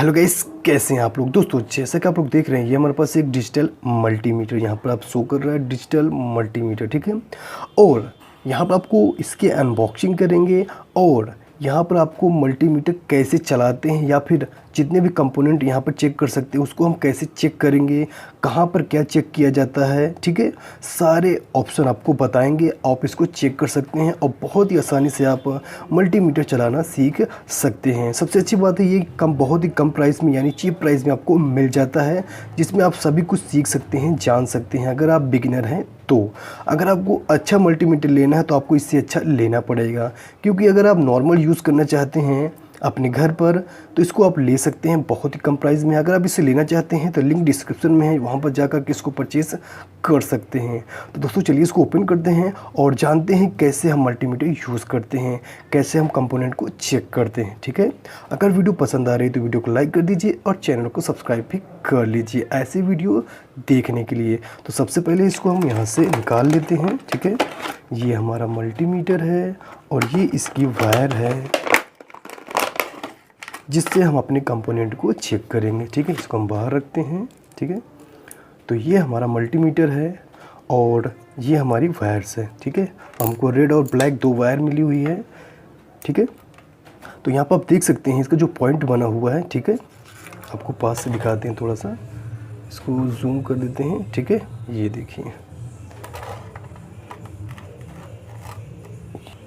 Hello guys, कैसे हैं आप लोग। दोस्तों जैसा कि आप लोग देख रहे हैं, ये हमारे पास एक डिजिटल मल्टीमीटर यहाँ पर आप शो कर रहा है, डिजिटल मल्टीमीटर, ठीक है। और यहाँ पर आपको इसके अनबॉक्सिंग करेंगे और यहाँ पर आपको मल्टीमीटर कैसे चलाते हैं या फिर जितने भी कंपोनेंट यहाँ पर चेक कर सकते हैं उसको हम कैसे चेक करेंगे, कहाँ पर क्या चेक किया जाता है, ठीक है। सारे ऑप्शन आपको बताएंगे, आप इसको चेक कर सकते हैं और बहुत ही आसानी से आप मल्टीमीटर चलाना सीख सकते हैं। सबसे अच्छी बात है ये बहुत ही कम प्राइस में यानी चीप प्राइस में आपको मिल जाता है, जिसमें आप सभी कुछ सीख सकते हैं, जान सकते हैं। अगर आप बिगिनर हैं तो अगर आपको अच्छा मल्टीमीटर लेना है तो आपको इससे अच्छा लेना पड़ेगा, क्योंकि अगर आप नॉर्मल यूज़ करना चाहते हैं अपने घर पर तो इसको आप ले सकते हैं बहुत ही कम प्राइस में। अगर आप इसे लेना चाहते हैं तो लिंक डिस्क्रिप्शन में है, वहाँ पर जाकर के इसको परचेज़ कर सकते हैं। तो दोस्तों चलिए इसको ओपन करते हैं और जानते हैं कैसे हम मल्टीमीटर यूज़ करते हैं, कैसे हम कंपोनेंट को चेक करते हैं, ठीक है। अगर वीडियो पसंद आ रही है तो वीडियो को लाइक कर दीजिए और चैनल को सब्सक्राइब भी कर लीजिए ऐसे वीडियो देखने के लिए। तो सबसे पहले इसको हम यहाँ से निकाल लेते हैं, ठीक है। ये हमारा मल्टीमीटर है और ये इसकी वायर है जिससे हम अपने कंपोनेंट को चेक करेंगे, ठीक है। इसको हम बाहर रखते हैं, ठीक है। तो ये हमारा मल्टीमीटर है और ये हमारी वायर्स है, ठीक है। हमको रेड और ब्लैक दो वायर मिली हुई है, ठीक है। तो यहाँ पर आप देख सकते हैं इसका जो पॉइंट बना हुआ है, ठीक है। आपको पास से दिखाते हैं, थोड़ा सा इसको जूम कर देते हैं, ठीक है। ये देखिए,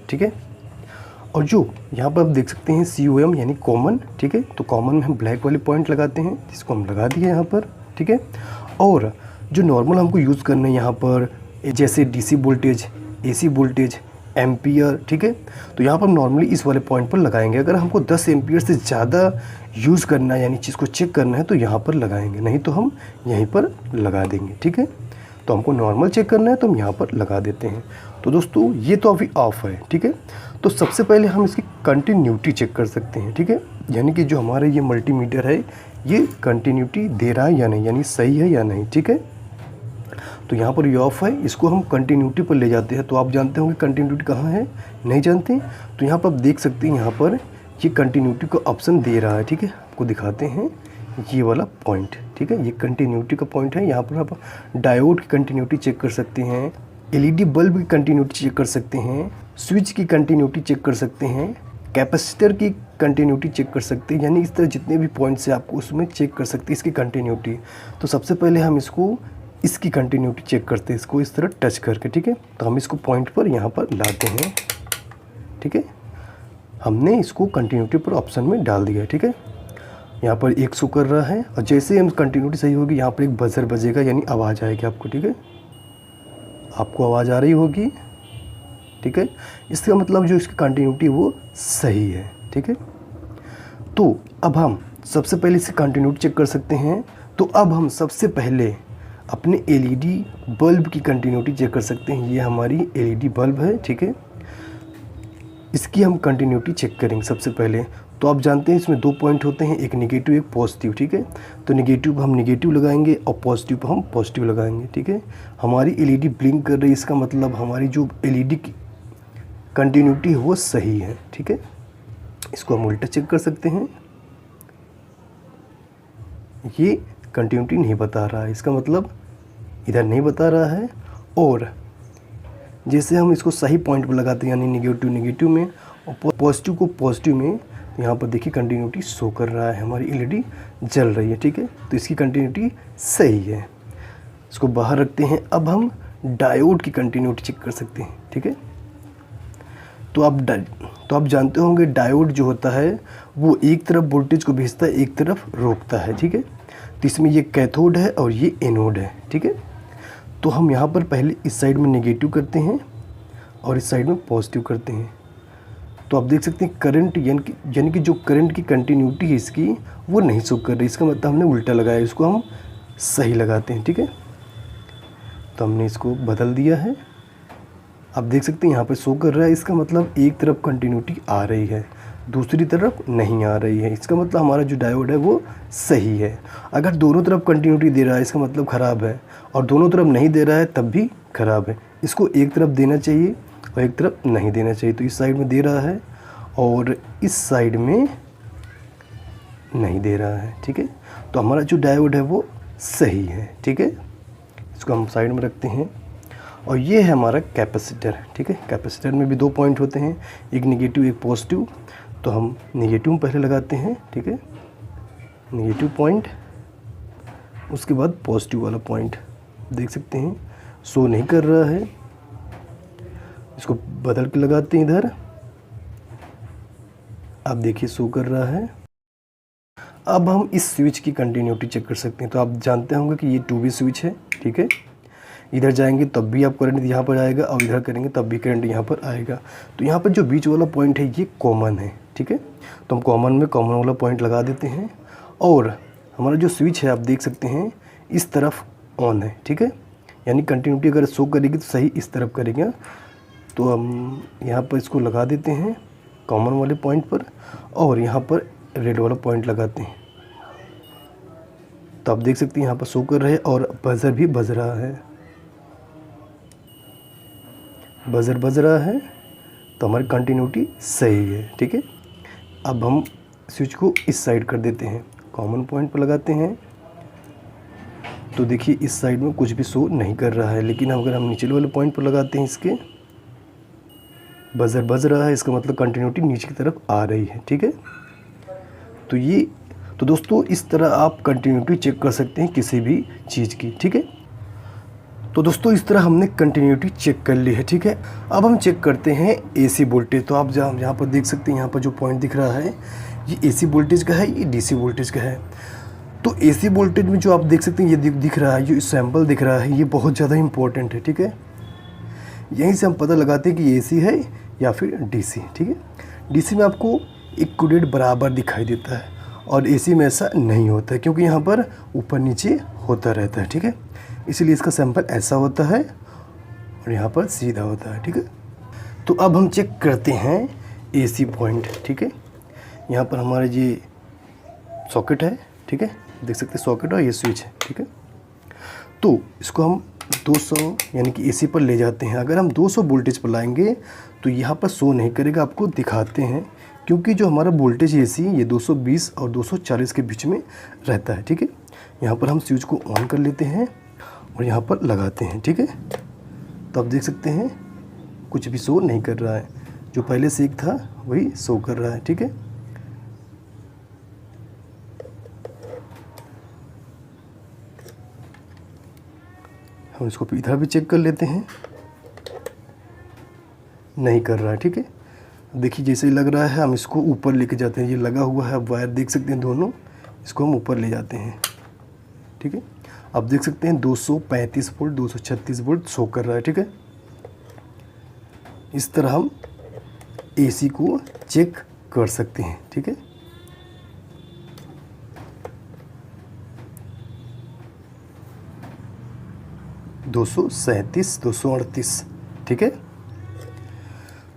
ठीक है। और जो यहाँ पर आप देख सकते हैं COM यानी कॉमन, ठीक है। तो कॉमन में हम ब्लैक वाले पॉइंट लगाते हैं, जिसको हम लगा दिए यहाँ पर, ठीक है। और जो नॉर्मल हमको यूज़ करना है यहाँ पर, जैसे DC voltage, AC voltage, ampere, ठीक है। तो यहाँ पर हम नॉर्मली इस वाले पॉइंट पर लगाएंगे। अगर हमको 10 एम्पियर से ज़्यादा यूज़ करना है यानी चीज़ को चेक करना है तो यहाँ पर लगाएंगे, नहीं तो हम यहीं पर लगा देंगे, ठीक है। तो हमको नॉर्मल चेक करना है तो हम यहाँ पर लगा देते हैं। तो दोस्तों ये तो अभी ऑफ है, ठीक है। तो सबसे पहले हम इसकी कंटिन्यूटी चेक कर सकते हैं, ठीक है। यानी कि जो हमारा ये मल्टीमीटर है ये कंटिन्यूटी दे रहा है या नहीं, यानी सही है या नहीं, ठीक है। तो यहाँ पर ये ऑफ है, इसको हम कंटिन्यूटी पर ले जाते हैं। तो आप जानते होंगे कंटिन्यूटी कहाँ है, नहीं जानते। तो यहाँ पर आप देख सकते हैं, यहाँ पर ये कंटिन्यूटी को ऑप्शन दे रहा है, ठीक है। आपको दिखाते हैं ये वाला पॉइंट, ठीक है। ये कंटिन्यूटी का पॉइंट है। यहाँ पर आप डायोड की कंटिन्यूटी चेक कर सकते हैं, LED बल्ब की कंटिन्यूटी चेक कर सकते हैं, स्विच की कंटिन्यूटी चेक कर सकते हैं, कैपेसिटर की कंटिन्यूटी चेक कर सकते हैं। यानी इस तरह जितने भी पॉइंट्स हैं आपको उसमें चेक कर सकते हैं इसकी कंटिन्यूटी। तो सबसे पहले हम इसकी कंटिन्यूटी चेक करते हैं, इसको इस तरह टच करके, ठीक है। तो हम इसको पॉइंट पर यहाँ पर लाते हैं, ठीक है। हमने इसको कंटिन्यूटी पर ऑप्शन में डाल दिया है, ठीक है। यहाँ पर 100 कर रहा है और जैसे हम कंटिन्यूटी सही होगी यहाँ पर एक बजर बजेगा यानी आवाज़ आएगी आपको, ठीक है। आपको आवाज़ आ रही होगी, ठीक है। इसका मतलब जो इसकी कंटिन्यूटी वो सही है, ठीक है। तो अब हम सबसे पहले इसकी कंटिन्यूटी चेक कर सकते हैं। तो अब हम सबसे पहले अपने LED बल्ब की कंटिन्यूटी चेक कर सकते हैं। ये हमारी LED बल्ब है, ठीक है। इसकी हम कंटिन्यूटी चेक करेंगे सबसे पहले। तो आप जानते हैं इसमें दो पॉइंट होते हैं, एक नेगेटिव एक पॉजिटिव, ठीक है। तो नेगेटिव पर हम नेगेटिव लगाएंगे और पॉजिटिव पर हम पॉजिटिव लगाएंगे, ठीक है। हमारी LED ब्लिंक कर रही है, इसका मतलब हमारी जो LED की कंटिन्यूटी है वो सही है, ठीक है। इसको हम उल्टा चेक कर सकते हैं, ये कंटिन्यूटी नहीं बता रहा है, इसका मतलब इधर नहीं बता रहा है। और जैसे हम इसको सही पॉइंट पर लगाते हैं यानी नेगेटिव में और पॉजिटिव को पॉजिटिव में, तो यहाँ पर देखिए कंटिन्यूटी शो कर रहा है, हमारी LED जल रही है, ठीक है। तो इसकी कंटिन्यूटी सही है। इसको बाहर रखते हैं। अब हम डायोड की कंटिन्यूटी चेक कर सकते हैं, ठीक है। तो आप जानते होंगे डायोड जो होता है वो एक तरफ वोल्टेज को भेजता है, एक तरफ रोकता है, ठीक है। तो इसमें ये कैथोड है और ये एनोड है, ठीक है। तो हम यहाँ पर पहले इस साइड में नेगेटिव करते हैं और इस साइड में पॉजिटिव करते हैं। तो आप देख सकते हैं करंट यानी कि जो करंट की कंटिन्यूटी है इसकी वो नहीं शो कर रही, इसका मतलब हमने उल्टा लगाया, इसको हम सही लगाते हैं, ठीक है। तो हमने इसको बदल दिया है। आप देख सकते हैं यहाँ पे शो कर रहा है, इसका मतलब एक तरफ कंटिन्यूटी आ रही है, दूसरी तरफ नहीं आ रही है। इसका मतलब हमारा जो डायोड है वो सही है। अगर दोनों तरफ कंटिन्यूटी दे रहा है इसका मतलब ख़राब है, और दोनों तरफ नहीं दे रहा है तब भी ख़राब है। इसको एक तरफ देना चाहिए और एक तरफ नहीं देना चाहिए। तो इस साइड में दे रहा है और इस साइड में नहीं दे रहा है, ठीक है। तो हमारा जो डायोड है वो सही है, ठीक है। इसको हम साइड में रखते हैं। और ये है हमारा कैपेसिटर, ठीक है। कैपेसिटर में भी 2 पॉइंट होते हैं, एक नेगेटिव एक पॉजिटिव। तो हम नेगेटिव पहले लगाते हैं, ठीक है, नेगेटिव पॉइंट, उसके बाद पॉजिटिव वाला पॉइंट। देख सकते हैं शो नहीं कर रहा है, इसको बदल के लगाते हैं इधर। आप देखिए शो कर रहा है। अब हम इस स्विच की कंटिन्यूटी चेक कर सकते हैं। तो आप जानते होंगे कि ये 2V स्विच है, ठीक है। इधर जाएंगे तब भी आप करंट यहाँ पर आएगा, और इधर करेंगे तब भी करंट यहाँ पर आएगा। तो यहाँ पर जो बीच वाला पॉइंट है ये कॉमन है, ठीक है। तो हम कॉमन में कॉमन वाला पॉइंट लगा देते हैं। और हमारा जो स्विच है आप देख सकते हैं इस तरफ ऑन है, ठीक है। यानी कंटिन्यूटी अगर शो करेगी तो सही इस तरफ करेगा। तो हम यहाँ पर इसको लगा देते हैं कॉमन वाले पॉइंट पर, और यहाँ पर रेड वाला पॉइंट लगाते हैं। तो आप देख सकते हैं यहाँ पर शो कर रहे हैं, और बजर भी बज रहा है, बजर बज रहा है। तो हमारी कंटिन्यूटी सही है, ठीक है। अब हम स्विच को इस साइड कर देते हैं, कॉमन पॉइंट पर लगाते हैं। तो देखिए इस साइड में कुछ भी शो नहीं कर रहा है, लेकिन अगर हम नीचे वाले पॉइंट पर लगाते हैं इसके, बजर बज रहा है, इसका मतलब कंटिन्यूटी नीचे की तरफ आ रही है, ठीक है। तो दोस्तों इस तरह आप कंटिन्यूटी चेक कर सकते हैं किसी भी चीज़ की, ठीक है। तो दोस्तों इस तरह हमने कंटिन्यूटी चेक कर ली है, ठीक है। अब हम चेक करते हैं AC वोल्टेज। तो आप यहाँ पर देख सकते हैं, यहाँ पर जो पॉइंट दिख रहा है ये AC वोल्टेज का है, ये DC वोल्टेज का है। तो AC वोल्टेज में जो आप देख सकते हैं ये दिख रहा है, जो सैम्पल दिख रहा है, ये बहुत ज़्यादा इंपॉर्टेंट है, ठीक है। यहीं से हम पता लगाते हैं कि AC है या फिर DC, ठीक है। DC में आपको इक्विवेलेंट बराबर दिखाई देता है, और AC में ऐसा नहीं होता है, क्योंकि यहाँ पर ऊपर नीचे होता रहता है, ठीक है। इसलिए इसका सैंपल ऐसा होता है और यहाँ पर सीधा होता है, ठीक है। तो अब हम चेक करते हैं AC पॉइंट, ठीक है। यहाँ पर हमारा ये सॉकेट है, ठीक है, देख सकते हैं सॉकेट, और ये स्विच है, ठीक है। तो इसको हम 200 यानी कि AC पर ले जाते हैं। अगर हम 200 वोल्टेज पर लाएंगे तो यहाँ पर शो नहीं करेगा, आपको दिखाते हैं, क्योंकि जो हमारा वोल्टेज AC ये 220 और 240 के बीच में रहता है, ठीक है। यहाँ पर हम स्विच को ऑन कर लेते हैं और यहाँ पर लगाते हैं, ठीक है। तो आप देख सकते हैं कुछ भी शो नहीं कर रहा है, जो पहले से एक था वही शो कर रहा है, ठीक है। हम इसको इधर भी चेक कर लेते हैं, नहीं कर रहा है, ठीक है। देखिए जैसे ही लग रहा है हम इसको ऊपर लेके जाते हैं, ये लगा हुआ है, वायर देख सकते हैं दोनों, इसको हम ऊपर ले जाते हैं, ठीक है। आप देख सकते हैं 235 वोल्ट 236 वोल्ट शो कर रहा है, ठीक है। इस तरह हम AC को चेक कर सकते हैं, ठीक है। दो 238, ठीक है।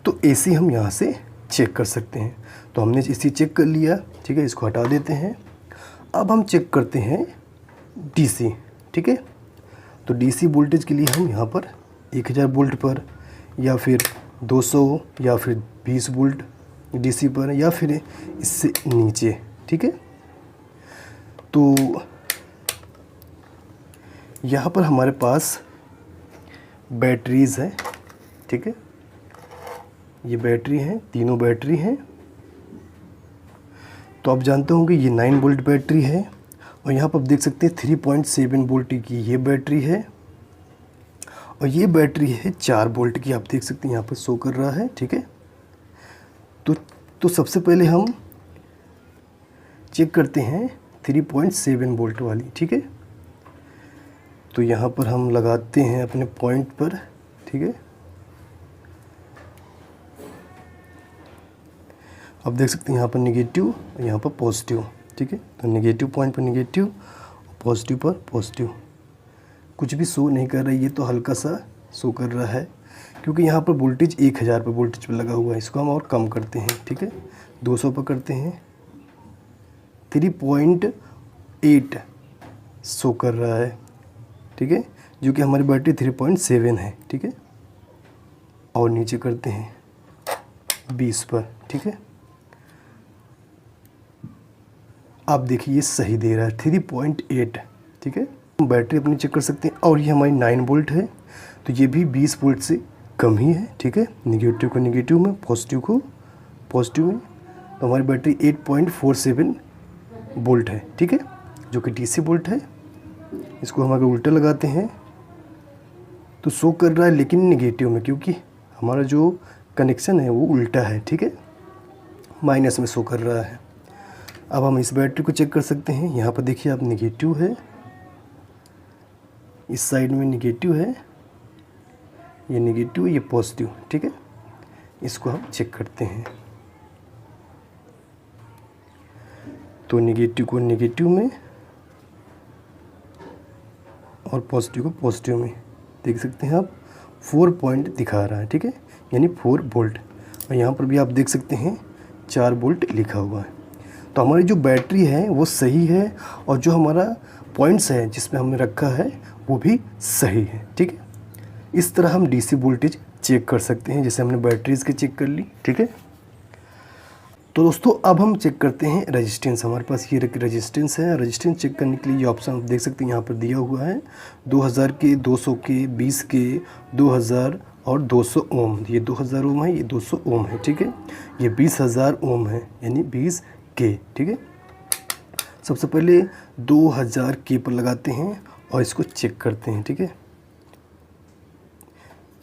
तो AC हम यहाँ से चेक कर सकते हैं। तो हमने AC चेक कर लिया, ठीक है, इसको हटा देते हैं। अब हम चेक करते हैं DC, ठीक है। तो DC वोल्टेज के लिए हम यहाँ पर 1000 वोल्ट पर, या फिर 200 या फिर 20 वोल्ट DC पर, या फिर इससे नीचे, ठीक है। तो यहाँ पर हमारे पास बैटरीज़ है, ठीक है। ये बैटरी है, तीनों बैटरी हैं। तो आप जानते होंगे ये 9 वोल्ट बैटरी है, और यहाँ पर आप देख सकते हैं 3.7 वोल्ट की ये बैटरी है, और ये बैटरी है 4 वोल्ट की। आप देख सकते हैं यहाँ पर शो कर रहा है, ठीक है। तो सबसे पहले हम चेक करते हैं 3.7 वोल्ट वाली, ठीक है। तो यहाँ पर हम लगाते हैं अपने पॉइंट पर, ठीक है। आप देख सकते हैं यहाँ पर नेगेटिव और यहाँ पर पॉजिटिव, ठीक है। तो नेगेटिव पॉइंट पर नेगेटिव, पॉजिटिव पर पॉजिटिव। कुछ भी शो नहीं कर रहा है, ये तो हल्का सा शो कर रहा है, क्योंकि यहाँ पर वोल्टेज 1000 पर वोल्टेज पर लगा हुआ है। इसको हम और कम करते हैं, ठीक है, 200 पर करते हैं। 3.8 शो कर रहा है, ठीक है, जो कि हमारी बैटरी 3.7 है, ठीक है। और नीचे करते हैं 20 पर, ठीक है। आप देखिए ये सही दे रहा है 3.8, ठीक है। हम बैटरी अपनी चेक कर सकते हैं और ये हमारी 9 वोल्ट है, तो ये भी 20 वोल्ट से कम ही है, ठीक है। निगेटिव को निगेटिव में, पॉजिटिव को पॉजिटिव में, तो हमारी बैटरी 8.47 वोल्ट है, ठीक है, जो कि DC वोल्ट है। इसको हम अगर उल्टा लगाते हैं तो शो कर रहा है लेकिन निगेटिव में, क्योंकि हमारा जो कनेक्शन है वो उल्टा है, ठीक है, माइनस में शो कर रहा है। अब हम इस बैटरी को चेक कर सकते हैं। यहाँ पर देखिए आप निगेटिव है, इस साइड में निगेटिव है, ये निगेटिव, ये पॉजिटिव, ठीक है। इसको हम चेक करते हैं, तो निगेटिव को निगेटिव में और पॉजिटिव को पॉजिटिव में, देख सकते हैं आप 4 पॉइंट दिखा रहा है, ठीक है, यानी 4 वोल्ट। और यहाँ पर भी आप देख सकते हैं 4 वोल्ट लिखा हुआ है। तो हमारी जो बैटरी है वो सही है और जो हमारा पॉइंट्स है जिसमें हमने रखा है वो भी सही है, ठीक है। इस तरह हम DC वोल्टेज चेक कर सकते हैं, जैसे हमने बैटरीज के चेक कर ली, ठीक है। तो दोस्तों अब हम चेक करते हैं रेजिस्टेंस। हमारे पास ये रेजिस्टेंस है। रेजिस्टेंस चेक करने के लिए ये ऑप्शन आप देख सकते हैं यहाँ पर दिया हुआ है, 2000 के, 200 के, 20 के, 2000 और 200 ओम। ये 2000 ओम है, ये 200 ओम है, ठीक है। ये 20,000 ओम है, यानी 20 के, ठीक है। सबसे पहले 2000 के पर लगाते हैं और इसको चेक करते हैं, ठीक है।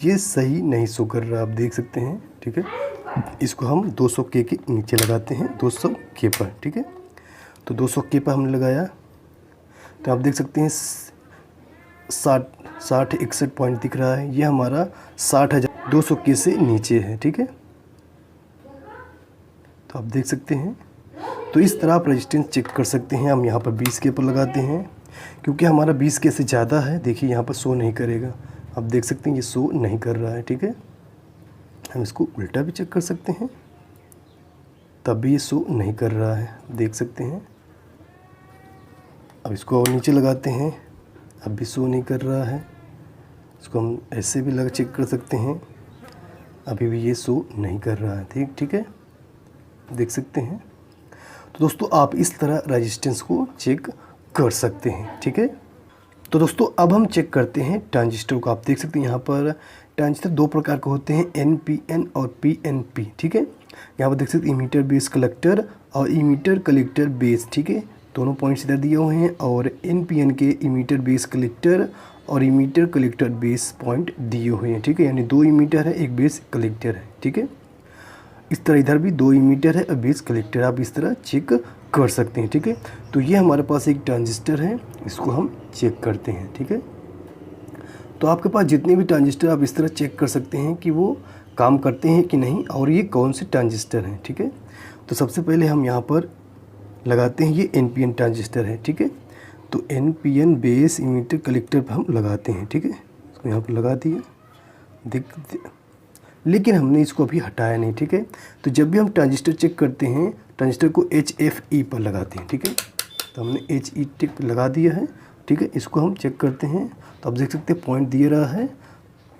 ये सही नहीं शो कर रहा, आप देख सकते हैं, ठीक है। इसको हम 200 के नीचे लगाते हैं, 200 के पर, ठीक है। तो 200 के पर हमने लगाया तो आप देख सकते हैं 61 पॉइंट दिख रहा है। ये हमारा 60,200 के से नीचे है, ठीक है। तो आप देख सकते हैं, तो इस तरह आप रेजिस्टेंस चेक कर सकते हैं। हम यहाँ पर 20 के पर लगाते हैं, क्योंकि हमारा 20 के से ज़्यादा है। देखिए यहाँ पर शो नहीं करेगा, आप देख सकते हैं ये शो नहीं कर रहा है, ठीक है। हम इसको उल्टा भी चेक कर सकते हैं, तब भी ये शो नहीं कर रहा है, देख सकते हैं। अब इसको और नीचे लगाते हैं, अब भी शो नहीं कर रहा है। इसको हम ऐसे भी लगा चेक कर सकते हैं, अभी भी ये शो नहीं कर रहा है, ठीक है, देख सकते हैं। तो दोस्तों आप इस तरह रेजिस्टेंस को चेक कर सकते हैं, ठीक है। तो दोस्तों अब हम चेक करते हैं ट्रांजिस्टर को। आप देख सकते हैं यहाँ पर ट्रांजिस्टर 2 प्रकार के होते हैं, NPN और PNP, ठीक है। यहाँ पर देख सकते हैं इमीटर बेस कलेक्टर और इमीटर कलेक्टर बेस, ठीक है। दोनों पॉइंट्स इधर दिए हुए हैं और NPN के इमीटर बेस कलेक्टर और इमीटर कलेक्टर बेस पॉइंट दिए हुए हैं, ठीक है। यानी 2 इमीटर है, 1 बेस कलेक्टर है, ठीक है। इस तरह इधर भी 2 इमीटर है और बेस कलेक्टर, आप इस तरह चेक कर सकते हैं, ठीक है। तो ये हमारे पास एक ट्रांजिस्टर है, इसको हम चेक करते हैं, ठीक है। तो आपके पास जितने भी ट्रांजिस्टर आप इस तरह चेक कर सकते हैं कि वो काम करते हैं कि नहीं और ये कौन से ट्रांजिस्टर हैं, ठीक है। तो सबसे पहले हम यहाँ पर लगाते हैं, ये NPN ट्रांजिस्टर है, ठीक है। तो NPN बेस इमीटर कलेक्टर पर हम लगाते हैं, ठीक है। इसको यहाँ पर लगा दिया, लेकिन हमने इसको अभी हटाया नहीं, ठीक है। तो जब भी हम ट्रांजिस्टर चेक करते हैं, ट्रांजिस्टर को HFE पर लगाते हैं, ठीक है। तो हमने HE पर लगा दिया है, ठीक है। इसको हम चेक करते हैं, तो आप देख सकते हैं पॉइंट दिए रहा है,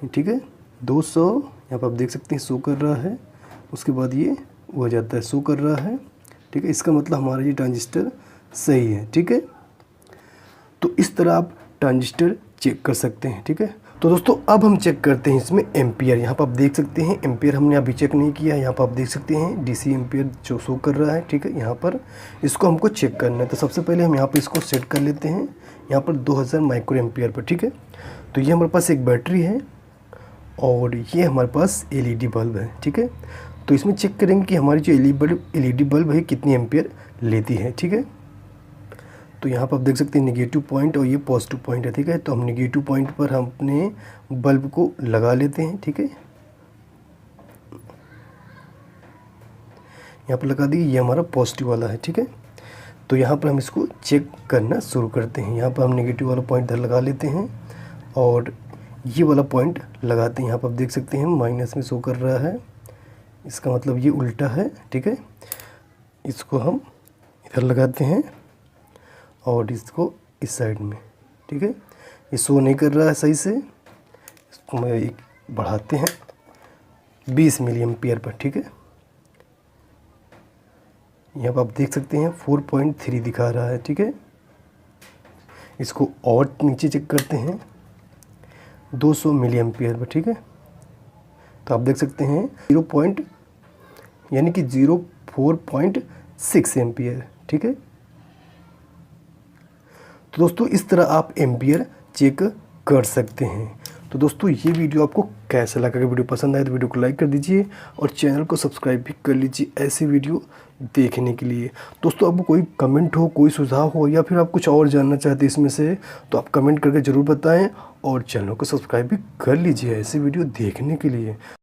ठीक है, 200 यहाँ पर आप देख सकते हैं शो कर रहा है। उसके बाद ये हो जाता है, शो कर रहा है, ठीक है। इसका मतलब हमारा ये ट्रांजिस्टर सही है, ठीक है। तो इस तरह आप ट्रांजिस्टर चेक कर सकते हैं, ठीक है। तो दोस्तों अब हम चेक करते हैं इसमें एम्पियर। यहाँ पर आप देख सकते हैं एम्पियर हमने अभी चेक नहीं किया, यहाँ पर आप देख सकते हैं DC एम्पियर जो शो कर रहा है, ठीक है। यहाँ पर इसको हमको चेक करना है, तो सबसे पहले हम यहाँ पर इसको सेट कर लेते हैं, यहाँ पर 2000 माइक्रो एम्पियर पर, ठीक है। तो ये हमारे पास एक बैटरी है और ये हमारे पास LED बल्ब है, ठीक है। तो इसमें चेक करेंगे कि हमारी जो LED बल्ब है कितनी एम्पियर लेती है, ठीक है। तो यहाँ पर आप देख सकते हैं नेगेटिव पॉइंट और ये पॉजिटिव पॉइंट है, ठीक है। तो हम नेगेटिव पॉइंट पर हम अपने बल्ब को लगा लेते हैं, ठीक है। यहाँ पर लगा दिए, ये हमारा पॉजिटिव वाला है, ठीक है। तो यहाँ पर हम इसको चेक करना शुरू करते हैं। यहाँ पर हम नेगेटिव वाला पॉइंट इधर लगा लेते हैं और ये वाला पॉइंट लगाते हैं। यहाँ पर आप देख सकते हैं माइनस में शो कर रहा है, इसका मतलब ये उल्टा है, ठीक है। इसको हम इधर लगाते हैं और इसको इस साइड में, ठीक है। ये शो नहीं कर रहा है सही से, इसको मैं एक बढ़ाते हैं 20 मिली एम्पियर पर, ठीक है। यहाँ पर आप देख सकते हैं 4.3 दिखा रहा है, ठीक है। इसको और नीचे चेक करते हैं 200 मिली एम्पियर पर, ठीक है। तो आप देख सकते हैं 4.6 एम्पियर, ठीक है। तो दोस्तों इस तरह आप एम्पियर चेक कर सकते हैं। तो दोस्तों ये वीडियो आपको कैसा लगा? अगर वीडियो पसंद आए तो वीडियो को लाइक कर दीजिए और चैनल को सब्सक्राइब भी कर लीजिए ऐसी वीडियो देखने के लिए। दोस्तों आपको कोई कमेंट हो, कोई सुझाव हो या फिर आप कुछ और जानना चाहते हैं इसमें से, तो आप कमेंट करके ज़रूर बताएं और चैनल को सब्सक्राइब भी कर लीजिए ऐसी वीडियो देखने के लिए।